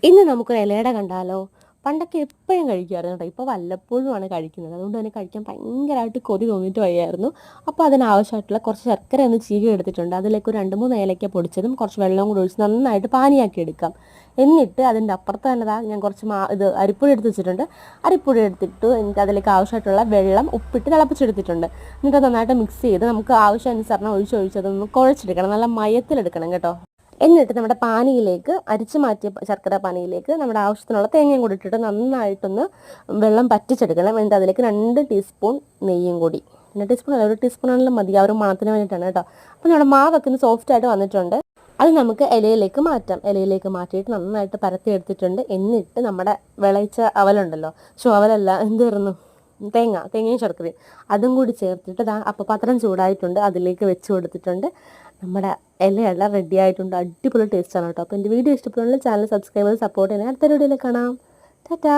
ഇന്ന് നമുക്കൊരു ഇലയുടെ കണ്ടാലോ? പണ്ടൊക്കെ എപ്പോഴും കഴിക്കുമായിരുന്നു കേട്ടോ. ഇപ്പോൾ വല്ലപ്പോഴുമാണ് കഴിക്കുന്നത്. അതുകൊണ്ട് തന്നെ കഴിക്കാൻ ഭയങ്കരമായിട്ട് കൊതി തോന്നിയിട്ട് വയ്യായിരുന്നു. അപ്പോൾ അതിനാവശ്യമായിട്ടുള്ള കുറച്ച് ശർക്കര ഒന്ന് ചീകി എടുത്തിട്ടുണ്ട്. അതിലേക്ക് ഒരു 2-3 ഏലക്ക പൊടിച്ചതും കുറച്ച് വെള്ളവും കൂടി ഒഴിച്ച് നന്നായിട്ട് പാനിയാക്കി എടുക്കാം. എന്നിട്ട് അതിൻ്റെ അപ്പുറത്ത് തന്നെ ഞാൻ കുറച്ച് അരിപ്പൊടി എടുത്ത് വെച്ചിട്ടുണ്ട്. അരിപ്പൊടി എടുത്തിട്ട് എനിക്ക് അതിലേക്ക് ആവശ്യമായിട്ടുള്ള വെള്ളം ഉപ്പിട്ട് തിളപ്പിച്ചെടുത്തിട്ടുണ്ട്. എന്നിട്ട് നന്നായിട്ട് മിക്സ് ചെയ്ത് നമുക്ക് ആവശ്യാനുസരണം ഒഴിച്ചതൊന്ന് കുഴച്ചെടുക്കണം. നല്ല മയത്തിലെടുക്കണം കേട്ടോ. എന്നിട്ട് നമ്മുടെ പാനിയിലേക്ക് അരിച്ചു മാറ്റിയ ശർക്കര പാനിയിലേക്ക് നമ്മുടെ ആവശ്യത്തിനുള്ള തേങ്ങയും കൂടി ഇട്ടിട്ട് നന്നായിട്ടൊന്ന് വെള്ളം പറ്റിച്ചെടുക്കണം. എന്നിട്ട് അതിലേക്ക് 2 ടീസ്പൂൺ നെയ്യും കൂടി, 2 ടീസ്പൂൺ അല്ല 1 ടീസ്പൂൺ ആണെങ്കിലും മതി, ആ ഒരു മണത്തിന് വേണ്ടിയിട്ടാണ് കേട്ടോ. അപ്പോൾ നമ്മുടെ മാവൊക്കെ ഒന്ന് സോഫ്റ്റ് ആയിട്ട് വന്നിട്ടുണ്ട്. അത് നമുക്ക് ഇലയിലേക്ക് മാറ്റാം. ഇലയിലേക്ക് മാറ്റിയിട്ട് നന്നായിട്ട് പരത്തി എടുത്തിട്ടുണ്ട്. എന്നിട്ട് നമ്മുടെ വിളയിച്ച അവലുണ്ടല്ലോ, അവലല്ല എന്തായിരുന്നു, തേങ്ങയും ശർക്കരയും അതും കൂടി ചേർത്തിട്ട് അപ്പോൾ പാത്രം ചൂടായിട്ടുണ്ട്, അതിലേക്ക് വെച്ച് കൊടുത്തിട്ടുണ്ട്. നമ്മുടെ ഇലയെല്ലാം റെഡി ആയിട്ടുണ്ട്. അടിപൊളി ടേസ്റ്റാണ് കേട്ടോ. അപ്പോൾ എൻ്റെ വീഡിയോ ഇഷ്ടപ്പെടുന്ന ചാനൽ സബ്സ്ക്രൈബ് ചെയ്ത് സപ്പോർട്ട് ചെയ്യണേ. അടുത്ത വീഡിയോയിൽ കാണാം. ടാറ്റാ.